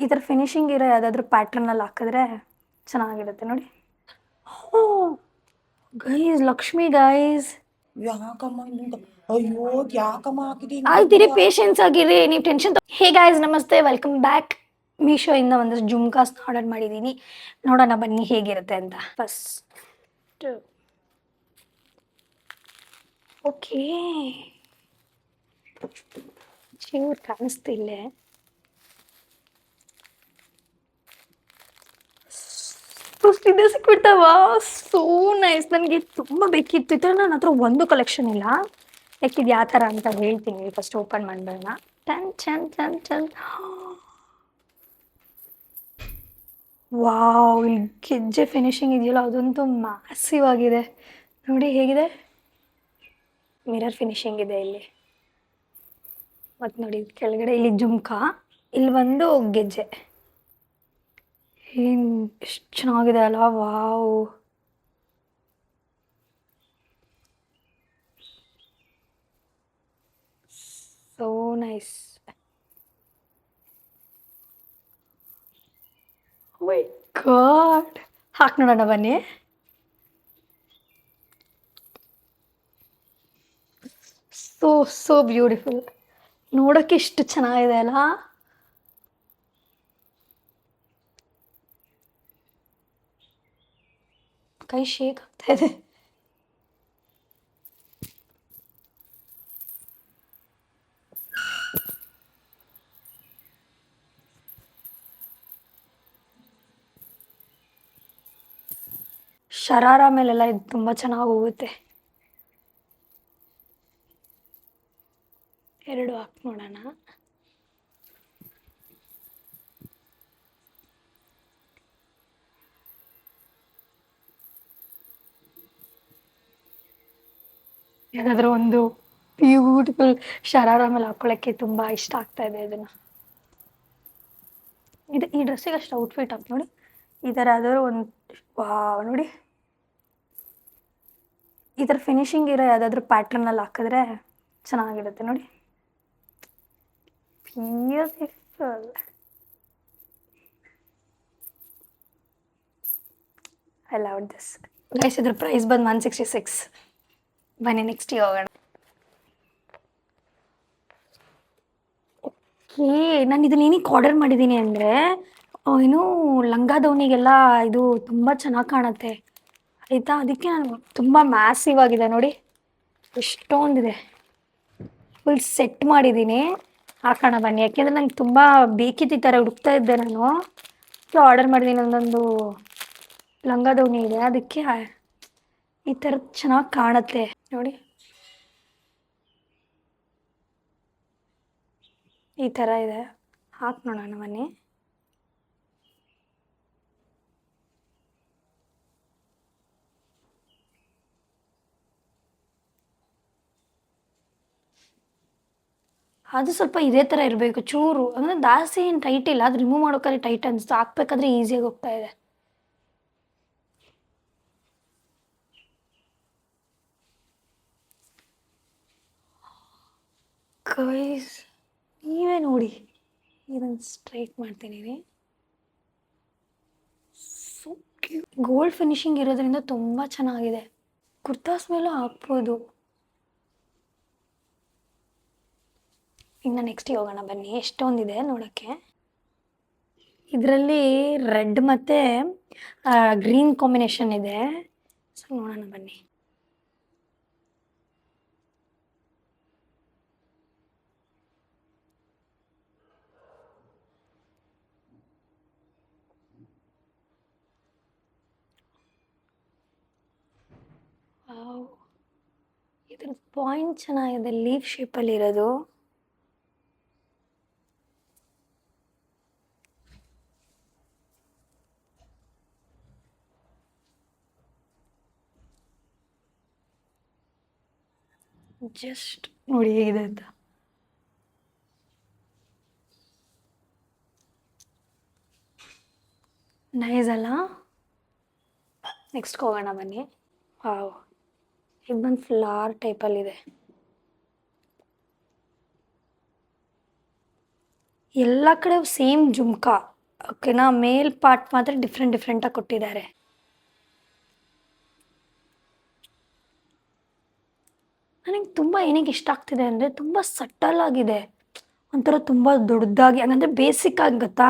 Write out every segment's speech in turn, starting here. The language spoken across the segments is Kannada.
ಈ ಥರ ಫಿನಿಶಿಂಗ್ ಇರೋ ಯಾವುದಾದ್ರೂ ಪ್ಯಾಟ್ರನಲ್ಲಿ ಹಾಕಿದ್ರೆ ಚೆನ್ನಾಗಿರುತ್ತೆ ನೋಡಿ. ಓ ಗೈಸ್, ಲಕ್ಷ್ಮಿ ಗೈಸ್, ಯಾಕಮ್ಮ ಹಿಂಗ? ಅಯ್ಯೋ ಯಾಕಮ್ಮ ಹಾಕಿದಿ ಆಯ್ತಿರಿ, ಪೇಷನ್ಸ್ ಆಗಿರಿ, ನೀವು ಟೆನ್ಷನ್. ಹೇ ಗೈಸ್, ನಮಸ್ತೆ, ವೆಲ್ಕಮ್ ಬ್ಯಾಕ್. ಮೀಶೋಯಿಂದ ಒಂದಷ್ಟು ಜುಮ್ಕಾಸ್ನ ಆರ್ಡರ್ ಮಾಡಿದ್ದೀನಿ. ನೋಡೋಣ ಬನ್ನಿ ಹೇಗಿರುತ್ತೆ ಅಂತ. ಫಸ್ಟ್ ಓಕೆ, ಚೂರು ಕಾಣಿಸ್ತಿಲ್ಲ. ಇದೆ ಸಿಕ್ಬಿಡ್ತಾವ. So nice. ನನಗೆ ತುಂಬ ಬೇಕಿತ್ತು. ಈ ಥರ ನನ್ನ ಹತ್ರ ಒಂದು ಕಲೆಕ್ಷನ್ ಇಲ್ಲ. ಯಾಕಿದು ಯಾವ ಥರ ಅಂತ ಹೇಳ್ತೀನಿ. ಫಸ್ಟ್ ಓಪನ್ ಮಾಡೋಣ. ಟನ್ ಚನ್ ಚನ್ ಚನ್. ವಾವ್, ಇಲ್ಲಿ ಗೆಜ್ಜೆ ಫಿನಿಶಿಂಗ್ ಇದೆಯಲ್ಲ, ಅದಂತೂ ಮ್ಯಾಸಿವ್ ಆಗಿದೆ. ನೋಡಿ ಹೇಗಿದೆ, ಮಿರರ್ ಫಿನಿಶಿಂಗ್ ಇದೆ ಇಲ್ಲಿ. ಮತ್ತು ನೋಡಿ ಕೆಳಗಡೆ ಇಲ್ಲಿ ಜುಮ್ಕಾ, ಇಲ್ಲಿ ಒಂದು ಗೆಜ್ಜೆ. ಎಷ್ಟು ಚೆನ್ನಾಗಿದೆ ಅಲ್ಲ, wow. So nice. My god, ಹಾಕಿ ನೋಡೋಣ ಬನ್ನಿ. So beautiful. ನೋಡೋಕ್ಕೆ ಎಷ್ಟು ಚೆನ್ನಾಗಿದೆ ಅಲ್ಲ. ಕೈ ಶೇಕ್ ಆಗ್ತಾ ಇದೆ. ಶರಾರ ಮೇಲೆಲ್ಲ ಇದು ತುಂಬ ಚೆನ್ನಾಗಿ ಹೋಗುತ್ತೆ. ಎರಡು ಹಾಕಿ ನೋಡೋಣ. ಯಾವ್ದಾದ್ರು ಒಂದು ಬ್ಯೂಟಿಫುಲ್ ಶರಾರ ಮೇಲೆ ಹಾಕೊಳ್ಳೋಕ್ಕೆ ತುಂಬ ಇಷ್ಟ ಆಗ್ತಾ ಇದೆ ಇದನ್ನು. ಈ ಡ್ರೆಸ್ಸಿಗೆ ಅಷ್ಟು ಔಟ್ಫಿಟ್ ಹಾಕಿ ನೋಡಿ. ಈ ಥರ ಯಾವ್ದಾದ್ರು ಒಂದು, ವಾವ್ ನೋಡಿ, ಈ ಥರ ಫಿನಿಶಿಂಗ್ ಇರೋ ಯಾವುದಾದ್ರೂ ಪ್ಯಾಟ್ರನಲ್ಲಿ ಹಾಕಿದ್ರೆ ಚೆನ್ನಾಗಿರುತ್ತೆ ನೋಡಿ. Beautiful. I love this guys. ಇದ್ರ ಪ್ರೈಸ್ ಬಂದು 166. ಬನ್ನಿ ನೆಕ್ಸ್ಟಿಗೆ ಹೋಗೋಣ. ಓಕೆ, ನಾನು ಇದನ್ನ ಏನಕ್ಕೆ ಆರ್ಡರ್ ಮಾಡಿದ್ದೀನಿ ಅಂದರೆ, ಏನು ಲಂಗ ದವನಿಗೆಲ್ಲ ಇದು ತುಂಬ ಚೆನ್ನಾಗಿ ಕಾಣುತ್ತೆ ಆಯಿತಾ. ಅದಕ್ಕೆ ನಾನು ತುಂಬ ಮ್ಯಾಸಿವ್ ಆಗಿದೆ ನೋಡಿ, ಎಷ್ಟೊಂದಿದೆ. ಫುಲ್ ಸೆಟ್ ಮಾಡಿದ್ದೀನಿ. ಹಾಕೋಣ ಬನ್ನಿ. ಯಾಕೆಂದರೆ ನಂಗೆ ತುಂಬ ಬೇಕಿತ್ತು, ಈ ಥರ ಹುಡುಕ್ತಾ ಇದ್ದೆ ನಾನು. ಸೊ ಆರ್ಡರ್ ಮಾಡಿದ್ದೀನಿ. ಒಂದೊಂದು ಲಂಗ ದವನಿ ಇದೆ, ಅದಕ್ಕೆ ಈ ಥರದ್ದು ಚೆನ್ನಾಗಿ ಕಾಣುತ್ತೆ ನೋಡಿ. ಈ ಥರ ಇದೆ. ಹಾಕಿ ನೋಡೋಣ ಬನ್ನಿ. ಅದು ಸ್ವಲ್ಪ ಇದೇ ಥರ ಇರಬೇಕು ಚೂರು, ಅಂದರೆ ಜಾಸ್ತಿ ಏನು ಟೈಟ್ ಇಲ್ಲ. ಅದು ರಿಮೂವ್ ಮಾಡೋಕ್ಕಾದ್ರೆ ಟೈಟ್ ಅನಿಸ್ತು, ಹಾಕ್ಬೇಕಾದ್ರೆ ಈಸಿಯಾಗಿ ಹೋಗ್ತಾ ಇದೆ. ಗೈಸ್ ನೀವೇ ನೋಡಿ, ಇದನ್ನು ಸ್ಟ್ರೈಟ್ ಮಾಡ್ತೀನಿ ರೀ. So cute. ಗೋಲ್ಡ್ ಫಿನಿಶಿಂಗ್ ಇರೋದ್ರಿಂದ ತುಂಬ ಚೆನ್ನಾಗಿದೆ. ಕುರ್ತಾಸ್ ಮೇಲೂ ಹಾಕ್ಬೋದು. ಇನ್ನು ನೆಕ್ಸ್ಟಿಗೆ ಹೋಗೋಣ ಬನ್ನಿ. ಎಷ್ಟೊಂದಿದೆ ನೋಡೋಕ್ಕೆ. ಇದರಲ್ಲಿ ರೆಡ್ ಮತ್ತು ಗ್ರೀನ್ ಕಾಂಬಿನೇಷನ್ ಇದೆ. ಸೊ ನೋಡೋಣ ಬನ್ನಿ. ಇದ್ರ ಪಾಯಿಂಟ್ ಚೆನ್ನಾಗಿದೆ, ಲೀಫ್ ಶೇಪಲ್ಲಿ ಇರೋದು. ಜಸ್ಟ್ ನೋಡಿ ಹೇಗಿದೆ ಅಂತ. ನೈಸ್ ಅಲ್ಲ. ನೆಕ್ಸ್ಟ್ ಹೋಗೋಣ ಬನ್ನಿ. ವಾವ್, ಇದು ಬಂದು ಫ್ಲವರ್ ಟೈಪಲ್ಲಿದೆ. ಎಲ್ಲ ಕಡೆ ಸೇಮ್ ಜುಮ್ಕಾ, ಓಕೆನಾ, ಮೇಲ್ ಪಾರ್ಟ್ ಮಾತ್ರ ಡಿಫ್ರೆಂಟಾಗಿ ಕೊಟ್ಟಿದ್ದಾರೆ. ನನಗೆ ತುಂಬ ಏನಕ್ಕೆ ಇಷ್ಟ ಆಗ್ತಿದೆ ಅಂದರೆ ತುಂಬ ಸಟಲ್ ಆಗಿದೆ. ಒಂಥರ ತುಂಬ ದೊಡ್ಡದಾಗಿ ಹಂಗಂದ್ರೆ ಬೇಸಿಕ್ ಆಗಿ ಗೊತ್ತಾ,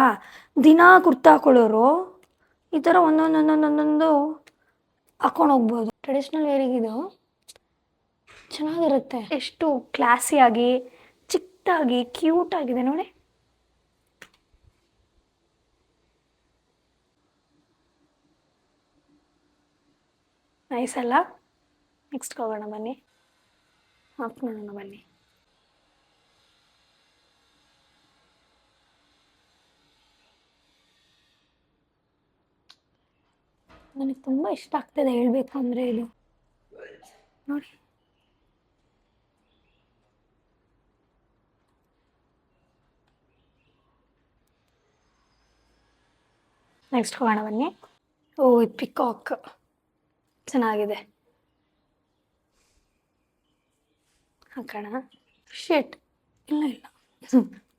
ದಿನಾ ಕುರ್ತಾ ಹಾಕೊಳ್ಳೋರು ಈ ಥರ ಒಂದೊಂದು ಹಾಕೊಂಡು ಹೋಗ್ಬೋದು. ಟ್ರೆಡಿಷ್ನಲ್ ವೇರಿಗಿದು ಚೆನ್ನಾಗಿರುತ್ತೆ. ಎಷ್ಟು ಕ್ಲಾಸಿಯಾಗಿ ಚಿಕ್ಕದಾಗಿ ಕ್ಯೂಟ್ ಆಗಿದೆ ನೋಡಿ. ನೈಸ್ ಅಲ್ಲ. ನೆಕ್ಸ್ಟ್ ಹೋಗೋಣ ಬನ್ನಿ, ಹಾಕೋಣ ಬನ್ನಿ. ನನಗೆ ತುಂಬ ಇಷ್ಟ ಆಗ್ತದೆ ಹೇಳಬೇಕು ಅಂದರೆ ಇದು ನೋಡಿ. ನೆಕ್ಸ್ಟ್ ಹೋಗೋಣ ಬನ್ನಿ. ಓ ಇದು ಪಿಕಾಕ್ ಚೆನ್ನಾಗಿದೆ. ಹಾಕೋಣ. ಶೇಟ್ ಇಲ್ಲ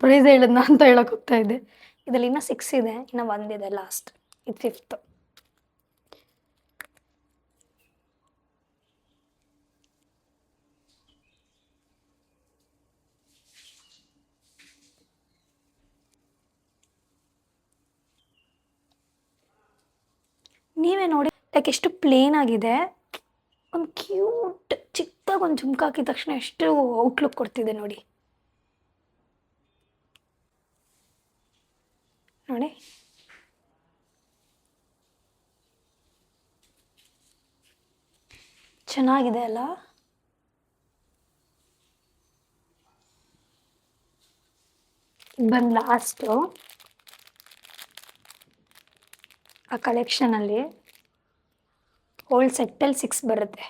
ಪ್ರೈಸ್ ಹೇಳಿದ್ನ ಅಂತ ಹೇಳಕ್ಕೆ ಹೋಗ್ತಾ ಇದ್ದೆ. ಇದರಲ್ಲಿ ಇನ್ನೂ 6 ಇದೆ, ಇನ್ನೂ 1 ಇದೆ ಲಾಸ್ಟ್, ಇದು 5th. ನೀವೇ ನೋಡಿ ಲೈಕ್ ಎಷ್ಟು ಪ್ಲೇನ್ ಆಗಿದೆ, ಒಂದು ಕ್ಯೂಟ್ ಚಿಕ್ಕದಾಗಿ ಒಂದು ಜುಮ್ಕ ಹಾಕಿದ ತಕ್ಷಣ ಎಷ್ಟು ಔಟ್ಲುಕ್ ಕೊಡ್ತಿದೆ ನೋಡಿ. ನೋಡಿ ಚೆನ್ನಾಗಿದೆ ಅಲ್ಲ. ಬಂದು ಲಾಸ್ಟು ಆ ಕಲೆಕ್ಷನಲ್ಲಿ ಹೋಲ್ ಸೆಟ್ಟಲ್ಲಿ 6 ಬರುತ್ತೆ.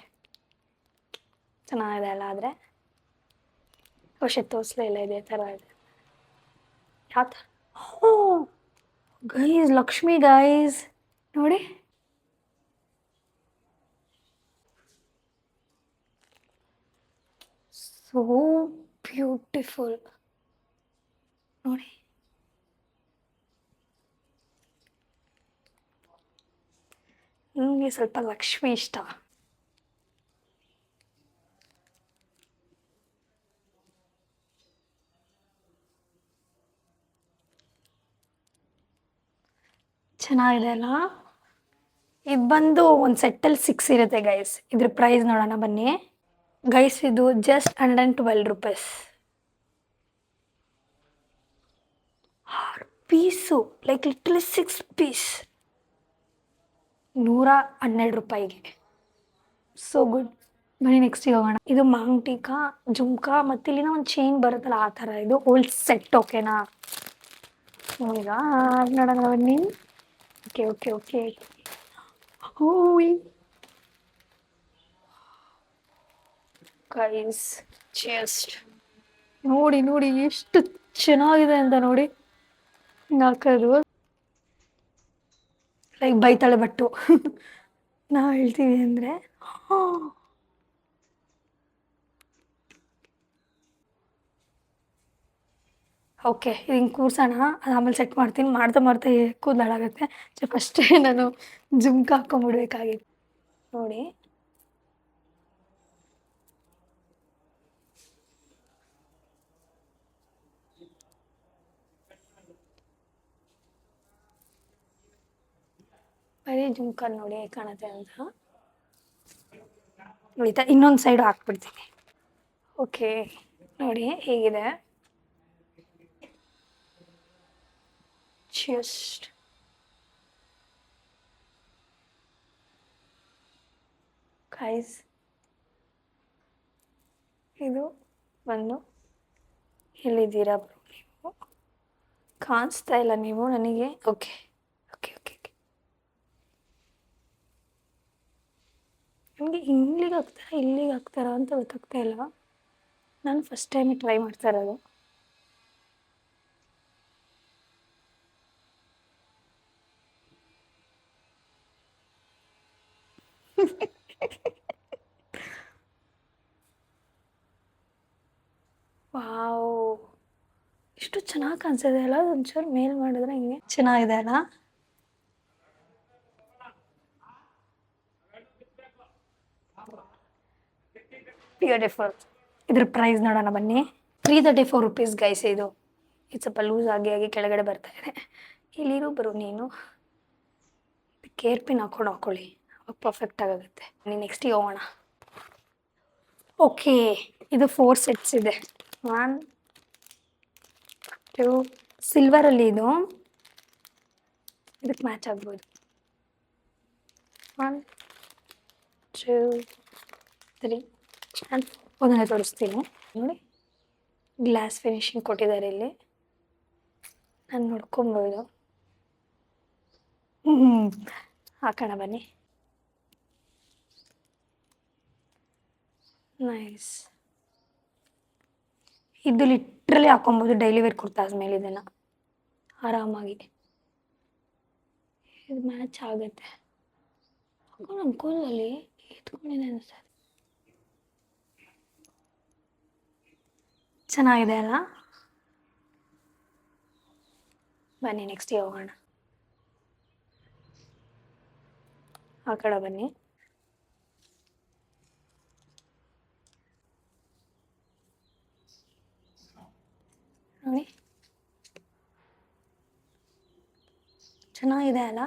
ಚೆನ್ನಾಗಿದೆ ಅಲ್ಲ. ಆದರೆ ವರ್ಷ ತೋರಿಸಲೇ ಇಲ್ಲ, ಇದೇ ಥರ ಇದೆ. ಯಾವ ಥರ? ಹೋ ಗೈಸ್, ಲಕ್ಷ್ಮಿ ಗೈಸ್ ನೋಡಿ. ಸೋ ಬ್ಯೂಟಿಫುಲ್ ನೋಡಿ. ನನಗೆ ಸ್ವಲ್ಪ ಲಕ್ಷ್ಮಿ ಇಷ್ಟ. ಚೆನ್ನಾಗಿದೆ ಅಲ್ಲ. ಇದು ಬಂದು ಒಂದು ಸೆಟ್ಟಲ್ಲಿ 6 ಇರುತ್ತೆ ಗೈಸ್. ಇದ್ರ ಪ್ರೈಸ್ ನೋಡೋಣ ಬನ್ನಿ ಗೈಸ್. ಇದು just 112 rupees. 6 piece, like literally 6 piece, 112 ರೂಪಾಯಿಗೆ. So good. ಬನ್ನಿ ನೆಕ್ಸ್ಟಿಗೆ ಹೋಗೋಣ. ಇದು ಮಾಂಗ್ಟಿಕಾ ಜುಮ್ಕಾ ಮತ್ತು ಇಲ್ಲಿನ ಒಂದು ಚೈನ್ ಬರುತ್ತಲ್ಲ ಆ ಥರ. ಇದು ಓಲ್ಡ್ ಸೆಟ್. ಓಕೆನಾ, ಈಗ ನೋಡೋಣ ಬನ್ನಿ. ಓಕೆ. ಓಯ್ ಗೈಸ್, ಜಸ್ಟ್ ನೋಡಿ ಎಷ್ಟು ಚೆನ್ನಾಗಿದೆ ಅಂತ ನೋಡಿ. ಹಿಂಗೆ ಹಾಕೋದು ಲೈಕ್ ಬೈತಾಳೆ ಬಟ್ಟು ನಾವು ಹೇಳ್ತೀವಿ ಅಂದರೆ. ಓಕೆ, ಇದು ಹಿಂಗೆ ಕೂರ್ಸೋಣ, ಅದು ಆಮೇಲೆ ಸೆಟ್ ಮಾಡ್ತೀನಿ. ಮಾಡ್ತಾ ಕೂದಲಾಗುತ್ತೆ. ಸೊ ಫಸ್ಟೇ ನಾನು ಜುಮ್ಕ ಹಾಕ್ಕೊಂಬಿಡ್ಬೇಕಾಗಿತ್ತು ನೋಡಿ. ಬರೀ ಜುಮ್ಕ ನೋಡಿ ಹೇಗೆ ಕಾಣುತ್ತೆ ಅಂತ. ಉಳಿತಾ ಇನ್ನೊಂದು ಸೈಡು ಹಾಕ್ಬಿಡ್ತೀನಿ. ಓಕೆ ನೋಡಿ ಹೇಗಿದೆ. ಜಸ್ಟ್ ಗೈಸ್, ಇದು ಬಂದು ಎಲ್ಲಿದ್ದೀರಾ ಬ್ರೋ ನೀವು? ಕಾಣಿಸ್ತಾ ಇಲ್ಲ ನೀವು ನನಗೆ. ಓಕೆ. ನನಗೆ ಇಲ್ಲಿಗೆ ಹಾಕ್ತಾರಾ ಅಂತ ಗೊತ್ತಾಗ್ತಾ ಇಲ್ಲ. ನಾನು ಫಸ್ಟ್ ಟೈಮ್ ಟ್ರೈ ಮಾಡ್ತಾ ಇರೋದು. ವಾವ್, ಇಷ್ಟು ಎಷ್ಟು ಚೆನ್ನಾಗಿ ಕಾಣಿಸಿದೆ ಅಲ್ಲ, ಒಂಚೂರು ಮೇಲ್ ಮಾಡಿದ್ರೆ ಹಿಂಗೆ ಚೆನ್ನಾಗಿದೆ ಅಲ್ಲ. ಬ್ಯೂಟಿಫುಲ್. ಇದ್ರ ಪ್ರೈಸ್ ನೋಡೋಣ ಬನ್ನಿ. 334 ರುಪೀಸ್ ಗೈಸ್. ಇದು ಸ್ವಲ್ಪ ಲೂಸ್ ಆಗಿ ಆಗಿ ಕೆಳಗಡೆ ಬರ್ತಾ ಇದೆ. ಇಲ್ಲಿರು ಬರು ನೀನು. ಕೇರ್ ಪಿನ್ ಹಾಕೊಳ್ಳಿ, ಅವಾಗ ಪರ್ಫೆಕ್ಟ್ ಆಗುತ್ತೆ. ನೀನು ನೆಕ್ಸ್ಟಿಗೆ ಹೋಗೋಣ. ಓಕೆ, ಇದು 4 ಸೆಟ್ಸ್ ಇದೆ. 1 2 ಸಿಲ್ವರಲ್ಲಿ ಇದು ಇದಕ್ಕೆ ಮ್ಯಾಚ್ ಆಗ್ಬೋದು. 1 2 3 ಆ್ಯಂಡ್ ಒಂದನೇ ತೋರಿಸ್ತೀನಿ ನೋಡಿ. ಗ್ಲಾಸ್ ಫಿನಿಶಿಂಗ್ ಕೊಟ್ಟಿದ್ದಾರೆ ಇಲ್ಲಿ. ನಾನು ನೋಡ್ಕೊಬೋದು. ಹಾಕೋಣ ಬನ್ನಿ. ನೈಸ್. ಇದು ಲಿಟ್ರಲಿ ಹಾಕೊಬೋದು ಡೈಲಿ ವೇರ್ ಕುರ್ತಾಸ್ ಮೇಲೆ ಇದನ್ನು ಆರಾಮಾಗಿ. ಇದು ಮ್ಯಾಚ್ ಆಗುತ್ತೆ. ನಮ್ಮ ಕೂಲಲ್ಲಿ ಎತ್ಕೊಂಡಿದೆ ಅನಿಸ್ತದೆ. ಚೆನ್ನಾಗಿದೆ ಅಲ್ಲ. ಬನ್ನಿ ನೆಕ್ಸ್ಟಿಗೆ ಹೋಗೋಣ. ಆ ಕಡೆ ಬನ್ನಿ. ನೋಡಿ ಚೆನ್ನಾಗಿದೆ ಅಲ್ಲ.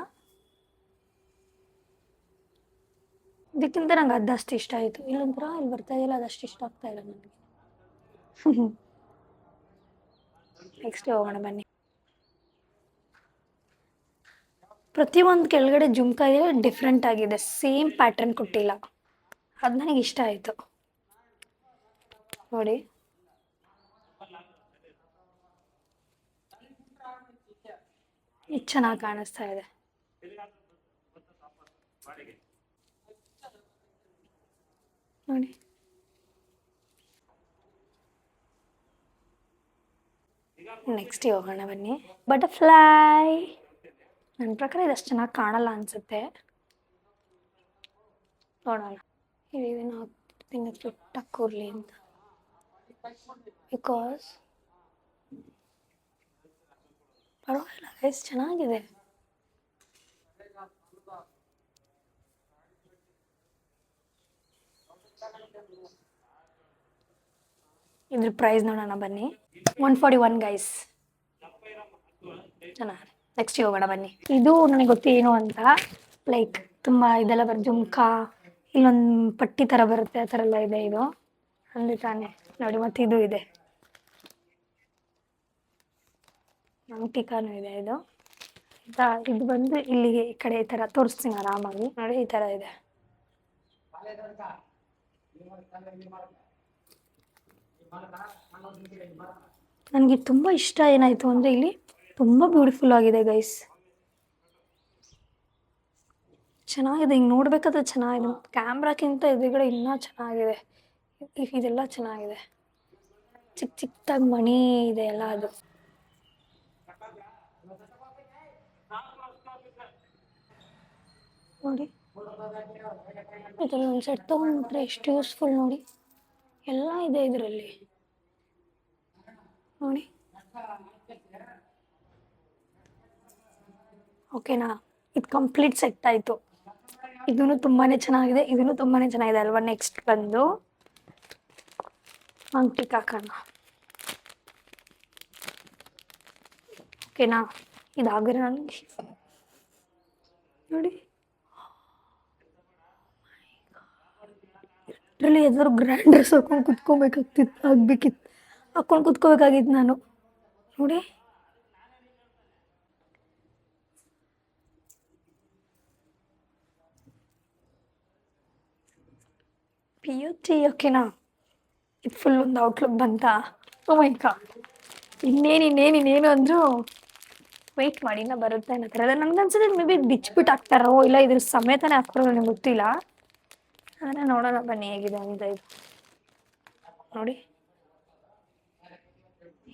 ಇದಕ್ಕಿಂತ ನಂಗೆ ಅದಷ್ಟು ಇಷ್ಟ ಆಯಿತು. ಇಲ್ಲೊಂಥರ ಇಲ್ಲಿ ಬರ್ತಾ ಇದೆಯಲ್ಲ, ಅದಷ್ಟು ಇಷ್ಟ ಆಗ್ತಾ ಇಲ್ಲ ನನಗೆ. ನೆಕ್ಸ್ಟ್ ಹೋಗೋಣ ಬನ್ನಿ. ಪ್ರತಿಯೊಂದು ಕೆಳಗಡೆ ಜುಮ್ಕಾ ಇದೆ, ಡಿಫ್ರೆಂಟ್ ಆಗಿದೆ. ಸೇಮ್ ಪ್ಯಾಟರ್ನ್ ಕೊಟ್ಟಿಲ್ಲ. ಅದು ನನಗೆ ಇಷ್ಟ ಆಯಿತು ನೋಡಿ. ಇದು ಚೆನ್ನಾಗಿ ಕಾಣಿಸ್ತಾ ಇದೆ ನೋಡಿ. ನೆಕ್ಸ್ಟಿಗೆ ಹೋಗೋಣ ಬನ್ನಿ. ಬಟರ್ಫ್ಲೈ. ನನ್ನ ಪ್ರಕಾರ ಇದಷ್ಟು ಚೆನ್ನಾಗಿ ಕಾಣಲ್ಲ ಅನಿಸುತ್ತೆ. ನೋಡೋಣ. ಇದನ್ನು ಹಾಕ್ತೀನಿ ಫಿಟ್ ಕೂರಲಿ ಅಂತ. ಬಿಕಾಸ್ ಪರವಾಗಿಲ್ಲ ಗೈಸ್, ಚೆನ್ನಾಗಿದೆ. ಇದ್ರ ಪ್ರೈಸ್ ನೋಡೋಣ ಬನ್ನಿ. 141 ಗೈಸ್. ಚೆನ್ನಾಗಿ. ನೆಕ್ಸ್ಟಿಗೆ ಹೋಗೋಣ ಬನ್ನಿ. ಇದು ನನಗೆ ಗೊತ್ತೇನು ಅಂತ, ಲೈಕ್ ತುಂಬ ಇದೆಲ್ಲ ಜುಮ್ಕಾ, ಇಲ್ಲೊಂದು ಪಟ್ಟಿ ಥರ ಬರುತ್ತೆ, ಆ ಥರ ಎಲ್ಲ ಇದೆ. ಇದು ಅಂದು ತಾನೆ ನೋಡಿ. ಮತ್ತು ಇದು ಇದೆ, ಅಂಟಿಕಾನು ಇದೆ. ಇದು ಬಂದು ಇಲ್ಲಿಗೆ ಈ ಕಡೆ ಈ ಥರ ತೋರಿಸ್ತೀನಿ ಆರಾಮಾಗಿ ನೋಡಿ. ಈ ಥರ ಇದೆ. ನನಗೆ ತುಂಬ ಇಷ್ಟ ಏನಾಯಿತು ಅಂದರೆ, ಇಲ್ಲಿ ತುಂಬ ಬ್ಯೂಟಿಫುಲ್ ಆಗಿದೆ ಗೈಸ್. ಚೆನ್ನಾಗಿದೆ. ಹಿಂಗೆ ನೋಡ್ಬೇಕಾದ್ರೆ ಚೆನ್ನಾಗಿದೆ. ಕ್ಯಾಮ್ರಾಕ್ಕಿಂತ ಎದುರುಗಡೆ ಇನ್ನೂ ಚೆನ್ನಾಗಿದೆ. ಇದೆಲ್ಲ ಚೆನ್ನಾಗಿದೆ. ಚಿಕ್ಕ ಚಿಕ್ಕದಾಗಿ ಮಣಿ ಇದೆ ಎಲ್ಲ. ಅದು ನೋಡಿ. ಇದರಲ್ಲಿ ಒಂದು ಸೆಟ್ ತೊಗೊಂಡ್ರೆ ಎಷ್ಟು ಯೂಸ್ಫುಲ್ ನೋಡಿ. ಎಲ್ಲ ಇದೆ ಇದರಲ್ಲಿ ನೋಡಿ. ಓಕೆನಾ, ಇದು ಕಂಪ್ಲೀಟ್ ಸೆಟ್ ಆಯಿತು. ಇದೂ ತುಂಬಾ ಚೆನ್ನಾಗಿದೆ, ಇದೂ ತುಂಬಾ ಚೆನ್ನಾಗಿದೆ ಅಲ್ವಾ. ನೆಕ್ಸ್ಟ್ ಬಂದು ಅಂಟಿಕ್ ಹಾಕೋಣ. ಓಕೆನಾ, ಇದಾಗಿರೋ ನನಗೆ ನೋಡಿ. ಇದರಲ್ಲಿ ಯಾವ್ದಾದ್ರು ಗ್ರ್ಯಾಂಡ್ ಡ್ರೆಸ್ ಹಾಕೊಂಡು ಹಾಕ್ಕೊಂಡು ಕುತ್ಕೋಬೇಕಾಗಿತ್ತು ನಾನು ನೋಡಿ. PUT. ಓಕೆನಾ, ಇದು ಫುಲ್ ಒಂದು ಔಟ್ಲುಕ್ ಬಂತಾ. ಓ ಮೈ ಗಾಡ್. ಇನ್ನೇನು ಅಂದರೂ ವೆಯ್ಟ್ ಮಾಡಿ, ಇನ್ನೂ ಬರುತ್ತೆ ಅನ್ನೋ ಥರ. ನನಗನ್ಸಿದ್ರೆ ಮೇ ಬಿ ಬಿಚ್ಬಿಟ್ಟು ಹಾಕ್ತಾರೋ ಇಲ್ಲ ಇದ್ರ ಸಮೇತನೇ ಹಾಕ್ತಾರೋ ನನಗೆ ಗೊತ್ತಿಲ್ಲ. ಆದರೆ ನೋಡೋಣ ಬನ್ನಿ ಹೇಗಿದೆ ಅಂತ. ಇದು ನೋಡಿ,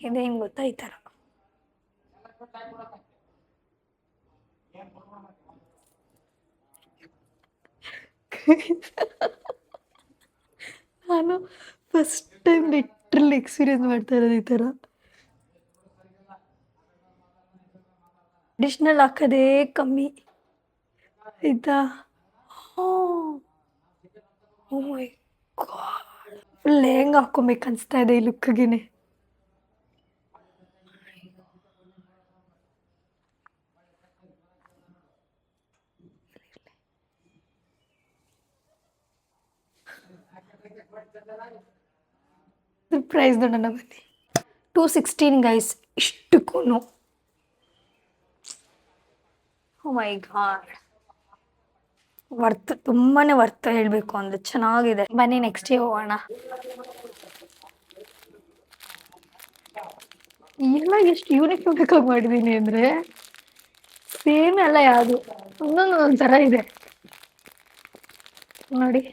ಇದೆ ಹಿಂಗೆ ಗೊತ್ತಾ, ಈ ಥರ. ನಾನು ಫಸ್ಟ್ ಟೈಮ್ ಲಿಟ್ರಲಿ ಎಕ್ಸ್ಪೀರಿಯನ್ಸ್ ಮಾಡ್ತಾ ಇರೋದು ಈ ಥರ. ಅಡಿಷ್ನಲ್ ಹಾಕೋದೇ ಕಮ್ಮಿ ಆಯ್ತಾ. ಓ ಮೈ ಗಾಡ್, ಫುಲ್ ಲೆಹಂಗಾ ಹಾಕೊಬೇಕು ಅನಿಸ್ತಾ ಇದೆ ಈ ಲುಕ್ಕಿಗೆ. ಪ್ರೈಸ್ ನೋಡೋಣ ಬನ್ನಿ. 216 ಗೈಸ್, ಇಷ್ಟಕ್ಕೂ. ಓ ಮೈ ಗಾಡ್, ವರ್ತ್, ತುಂಬಾನೇ ವರ್ತ್ ಹೇಳಬೇಕು ಅಂದ್ರೆ. ಚೆನ್ನಾಗಿದೆ. ಬನ್ನಿ ನೆಕ್ಸ್ಟ್ ಹೋಗೋಣ. ಎಲ್ಲ ಎಷ್ಟು ಯೂನಿಕ್ ಆಗಿ ಮಾಡಿದ್ದೀನಿ ಅಂದರೆ ಸೇಮ್ ಎಲ್ಲ ಯಾವುದು ಒಂದೊಂದು ಒಂಥರ ಇದೆ ನೋಡಿ.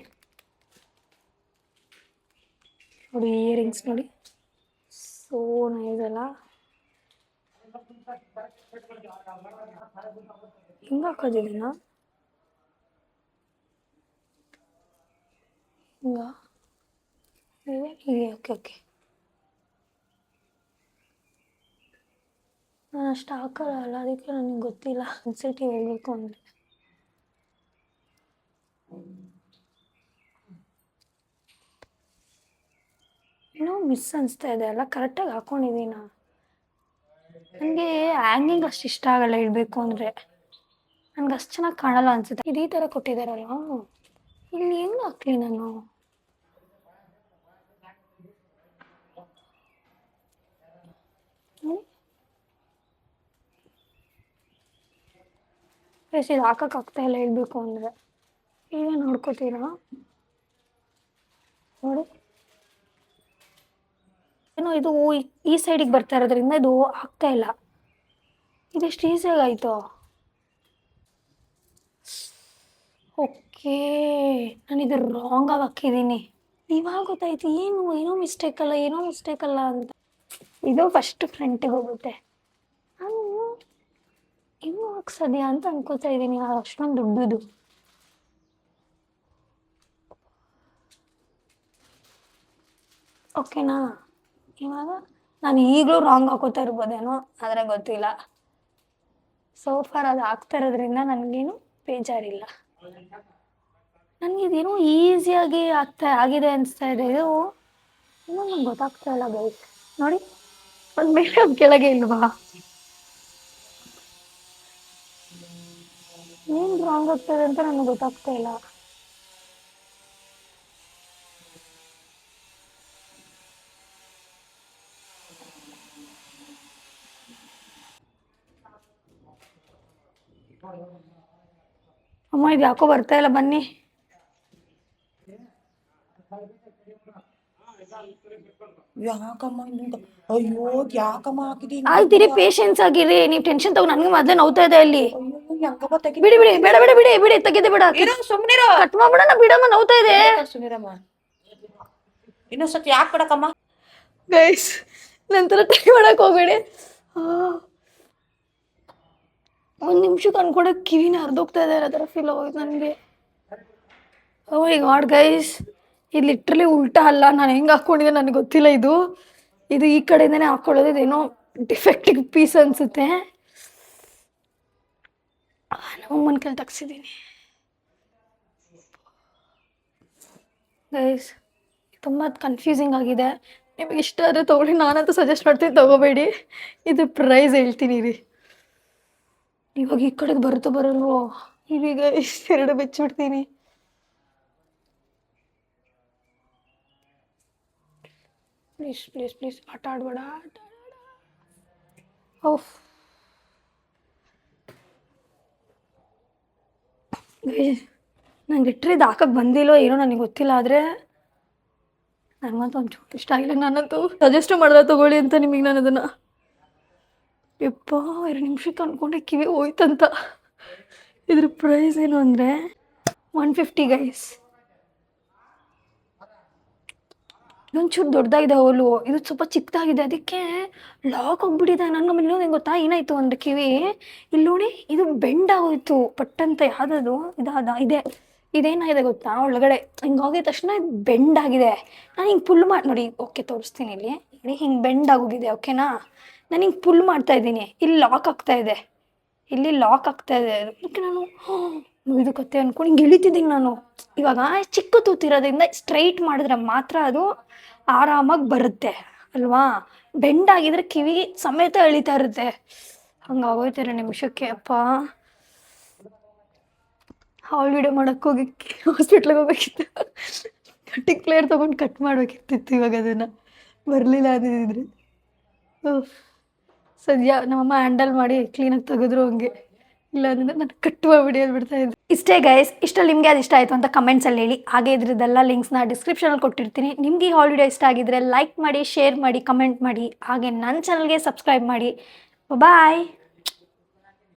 ನೋಡಿ ಇಯರಿಂಗ್ಸ್ ನೋಡಿ, ಸೋ ನೈಸ್ ಅಲ್ಲ. ಹಿಂಗೆ ಹಾಕೋದಿಲ್ಲ ಹಿಂಗ, ಹೀಗೆ. ಓಕೆ ಓಕೆ, ನಾನು ಅಷ್ಟು ಹಾಕೋಲ್ಲ, ಅದಕ್ಕೆ ನನಗೆ ಗೊತ್ತಿಲ್ಲ. ಸೆನ್ಸಿಟಿವ್ ಹೇಳಬೇಕು ಅಂದರೆ ಏನೋ ಮಿಸ್ ಅನಿಸ್ತಾ ಇದೆ. ಎಲ್ಲ ಕರೆಕ್ಟಾಗಿ ಹಾಕ್ಕೊಂಡಿದ್ದೀನ. ನನಗೆ ಹ್ಯಾಂಗಿಂಗ್ ಅಷ್ಟು ಇಷ್ಟ ಆಗಲ್ಲ ಹೇಳಬೇಕು ಅಂದರೆ. ನನಗೆ ಅಷ್ಟು ಚೆನ್ನಾಗಿ ಕಾಣಲ್ಲ ಅನಿಸುತ್ತೆ. ಇದು ಈ ಥರ ಕೊಟ್ಟಿದ್ದಾರಲ್ಲ, ಇಲ್ಲಿ ಹೆಂಗೆ ಹಾಕ್ಲಿ ನಾನು? ಪ್ಲಸ್ ಇದು ಹಾಕೋಕ್ಕಾಗ್ತಾ ಇಲ್ಲ ಹೇಳಬೇಕು ಅಂದರೆ. ಈಗ ನೋಡ್ಕೋತೀರಾ ನೋಡಿ, ಏನೋ ಇದು ಈ ಸೈಡಿಗೆ ಬರ್ತಾ ಇರೋದ್ರಿಂದ ಇದು ಆಗ್ತಾ ಇಲ್ಲ. ಇದೆಷ್ಟು ಈಸಿಯಾಗಿ ಆಯಿತು. ಓಕೆ, ನಾನು ಇದು ರಾಂಗಾಗಿ ಹಾಕಿದ್ದೀನಿ. ಇವಾಗ ಗೊತ್ತಾಯ್ತು ಏನೋ ಮಿಸ್ಟೇಕ್ ಅಲ್ಲ ಅಂತ. ಇದು ಫಸ್ಟ್ ಫ್ರಂಟಿಗೆ ಹೋಗುತ್ತೆ. ನಾನು ಹೆಂಗೆ ಹಾಕ್ಸದ್ಯಾ ಅಂತ ಅನ್ಕೋತಾ ಇದ್ದೀನಿ. ಅಷ್ಟೊಂದು ದೊಡ್ಡದು. ಓಕೆನಾ? ಇವಾಗ ನಾನು ಈಗಲೂ ರಾಂಗ್ ಹಾಕೋತಾ ಇರ್ಬೋದೇನೋ, ಆದರೆ ಗೊತ್ತಿಲ್ಲ. ಸೋಫಾರ್ ಅದು ಹಾಕ್ತಾ ಇರೋದ್ರಿಂದ ನನಗೇನು ಬೇಜಾರಿಲ್ಲ. ನನಗಿದೇನೋ ಈಸಿಯಾಗಿ ಆಗಿದೆ ಅನಿಸ್ತಾ ಇದೆ. ಇದು ಇನ್ನೂ ನಂಗೆ ಗೊತ್ತಾಗ್ತಾ ಇಲ್ಲ ಗೈಸ್. ನೋಡಿ, ಒಂದು ಮೇಲೆ ಒಂದು ಕೆಳಗೆ ಇಲ್ವಾ? ಏನು ರಾಂಗ್ ಆಗ್ತದೆ ಅಂತ ನನಗೆ ಗೊತ್ತಾಗ್ತಾ ಇಲ್ಲ. ಅಮ್ಮ ಇದು ಯಾಕೋ ಬರ್ತಾ ಇಲ್ಲ, ಬನ್ನಿ. ಯಾಕಮ್ಮ ಹಿಂಗ? ಅಯ್ಯೋ ಯಾಕಮ್ಮ ಹಾಕಿದಿ? ಆಯ್ತಿರಿ, ಪೇಷನ್ಸ್ ಆಗಿರಿ. ನೀವು ಟೆನ್ಷನ್ ತಗೋ, ನನಗೆ ಮೊದಲೇ ನೋವ್ತಾ ಇದೆ ಅಲ್ಲಿ. ಹೆಂಗಪ್ಪ ತೆಗಿ. ಬಿಡಿ ಬೇಡ ತೆಗೆದು ಬಿಡ. ಸುಮ್ನಿರ, ಕಟ್ ಮಾಡ್ಬಿಡೋಣ, ಬಿಡಮ್ಮ, ನೋವ್ತಾ ಇದೆ. ಸುಮ್ನಿರಮ್ಮ. ಇನ್ನೊಂದ್ಸತಿ ಯಾಕೆ ಬಿಡಕಮ್ಮ? ಗೈಸ್, ನಂತರ ಟ್ರೈ ಮಾಡಕ್ ಹೋಗ್ಬೇಡಿ. ಒಂದು ನಿಮಿಷಕ್ಕೆ ಅನ್ಕೊಡಕ್ಕೆ ಕಿವಿನ ಹರಿದೋಗ್ತಾ ಇದೆ, ಆ ಥರ ಫೀಲ್ ಆಗೋಯ್ತು ನನಗೆ. ಓ ಮೈ ಗಾಡ್ ಗೈಸ್, ಇದು ಲಿಟ್ರಲಿ ಉಲ್ಟಾ ಅಲ್ಲ. ನಾನು ಹೆಂಗೆ ಹಾಕ್ಕೊಂಡಿದ್ದೆ ನನಗೆ ಗೊತ್ತಿಲ್ಲ. ಇದು ಈ ಕಡೆಯಿಂದನೇ ಹಾಕ್ಕೊಳ್ಳೋದು. ಇದೇನೋ ಡಿಫೆಕ್ಟಿವ್ ಪೀಸ್ ಅನಿಸುತ್ತೆ. ನಮ್ಮಮ್ಮನ ಕೈಲಿ ತೆಗ್ಸಿದ್ದೀನಿ ಗೈಸ್. ತುಂಬ ಕನ್ಫ್ಯೂಸಿಂಗ್ ಆಗಿದೆ. ನಿಮಗೆ ಇಷ್ಟ ಆದರೆ ತೊಗೊಳ್ಳಿ, ನಾನಂತೂ ಸಜೆಸ್ಟ್ ಮಾಡ್ತೀನಿ ತೊಗೋಬೇಡಿ. ಇದು ಪ್ರೈಸ್ ಹೇಳ್ತೀನಿ ರೀ. ಇವಾಗ ಈ ಕಡೆಗೆ ಬರುತ್ತೋ ಬರಲ್ವೋ? ಇದೀಗ ಎರಡು ಬೆಚ್ಚಿಬಿಡ್ತೀನಿ. ಪ್ಲೀಸ್ ಆಟ ಆಡಬೇಡ. ಓಫ್ ನಂಗೆ ಲಿಟ್ರಿ ಇದು ಹಾಕಕ್ಕೆ ಬಂದಿಲ್ಲೋ ಏನೋ ನನಗೆ ಗೊತ್ತಿಲ್ಲ. ಆದರೆ ನನಗಂತೂ ಒಂಚೂರು ಇಷ್ಟ ಆಗಿಲ್ಲ. ನಾನಂತೂ ಸಜೆಸ್ಟ್ ಮಾಡಿದ್ರೆ ತೊಗೊಳ್ಳಿ ಅಂತ ನಿಮಗೆ. ನಾನು ಅದನ್ನು ಯಪ್ಪ 2 ನಿಮಿಷಕ್ಕೆ ಅಂದ್ಕೊಂಡೆ ಕಿವಿ ಹೋಯ್ತಂತ. ಇದ್ರ ಪ್ರೈಸ್ ಏನು ಅಂದರೆ 150 ಗೈಸ್. ಇದೊಂಚೂರು ದೊಡ್ಡದಾಗಿದೆ ಹೋಲು, ಇದು ಸ್ವಲ್ಪ ಚಿಕ್ಕದಾಗಿದೆ, ಅದಕ್ಕೆ ಲಾಕ್ ಹೋಗ್ಬಿಟ್ಟಿದೆ. ನನಗೆ ಇನ್ನೊಂದು ಹೆಂಗೆ ಗೊತ್ತಾ ಏನಾಯಿತು ಅಂದರೆ, ಕಿವಿ ಇಲ್ಲಿ ನೋಡಿ, ಇದು ಬೆಂಡ್ ಆಗೋಯ್ತು ಪಟ್ಟಂತ. ಯಾವುದದು ಇದೇನಾಗಿದೆ ಗೊತ್ತಾ, ಒಳಗಡೆ ಹಿಂಗಾಗಿದ ತಕ್ಷಣ ಇದು ಬೆಂಡ್ ಆಗಿದೆ. ನಾನು ಹಿಂಗೆ ಪುಲ್ ಮಾಡಿ ನೋಡಿ, ಓಕೆ ತೋರಿಸ್ತೀನಿ ಇಲ್ಲಿ ಹಿಂಗೆ ಬೆಂಡ್ ಆಗೋಗಿದೆ. ಓಕೆನಾ? ನಾನು ಹಿಂಗೆ ಪುಲ್ ಮಾಡ್ತಾ ಇದ್ದೀನಿ, ಇಲ್ಲಿ ಲಾಕ್ ಆಗ್ತಾ ಇದೆ. ಇಲ್ಲಿ ಲಾಕ್ ಆಗ್ತಾ ಇದೆ. ಅದಕ್ಕೆ ನಾನು ಇದು ಕತೆ ಅಂದ್ಕೊಂಡು ಹಿಂಗೆ ಇಳಿತಿದ್ದೀನಿ ನಾನು. ಇವಾಗ ಚಿಕ್ಕ ತೂತಿರೋದ್ರಿಂದ ಸ್ಟ್ರೈಟ್ ಮಾಡಿದ್ರೆ ಮಾತ್ರ ಅದು ಆರಾಮಾಗಿ ಬರುತ್ತೆ ಅಲ್ವಾ. ಬೆಂಡ್ ಆಗಿದ್ರೆ ಕಿವಿ ಸಮೇತ ಎಳಿತಾ ಇರುತ್ತೆ. ಹಂಗಾಗೋಯ್ತಾರೆ ನಿಮಿಷಕ್ಕೆ. ಅಪ್ಪ ಹಾಲ್ ವಿಡಿಯೋ ಮಾಡೋಕ್ಕೆ ಹೋಗಿ ಹಾಸ್ಪಿಟ್ಲಿಗೆ ಹೋಗ್ಬೇಕಿತ್ತು. ಕಟ್ಟಿಂಗ್ ಪ್ಲೇಯರ್ ತೊಗೊಂಡು ಕಟ್ ಮಾಡಬೇಕಿತ್ತು ಇವಾಗ. ಅದನ್ನು ಬರಲಿಲ್ಲ ಅಂದಿದ್ರೆ ಸದ್ಯ ನಮ್ಮಮ್ಮ ಹ್ಯಾಂಡಲ್ ಮಾಡಿ ಕ್ಲೀನಾಗಿ ತೆಗೆದ್ರು ಹಂಗೆ. ಇಲ್ಲ ಅಂದರೆ ನಾನು ಕಟ್ ಮಾಡಿಬಿಡಿ ಅಂದ್ಬಿಡ್ತಾ ಇದ್ದೆ. ಇಷ್ಟೇ ಗೈಸ್. ಇಷ್ಟಲ್ಲಿ ನಿಮಗೆ ಅದು ಇಷ್ಟ ಆಯಿತು ಅಂತ ಕಮೆಂಟ್ಸಲ್ಲಿ ಹೇಳಿ. ಹಾಗೆ ಇದ್ರದ್ದೆಲ್ಲ ಲಿಂಕ್ಸ್ನ ಡಿಸ್ಕ್ರಿಪ್ಷನಲ್ಲಿ ಕೊಟ್ಟಿರ್ತೀನಿ. ನಿಮಗೆ ಈ ಹಾಲ್ ವಿಡಿಯೋ ಇಷ್ಟ ಆಗಿದ್ರೆ ಲೈಕ್ ಮಾಡಿ, ಶೇರ್ ಮಾಡಿ, ಕಮೆಂಟ್ ಮಾಡಿ. ಹಾಗೆ ನನ್ನ ಚಾನಲ್ಗೆ ಸಬ್ಸ್ಕ್ರೈಬ್ ಮಾಡಿ. ಬಾಯ್.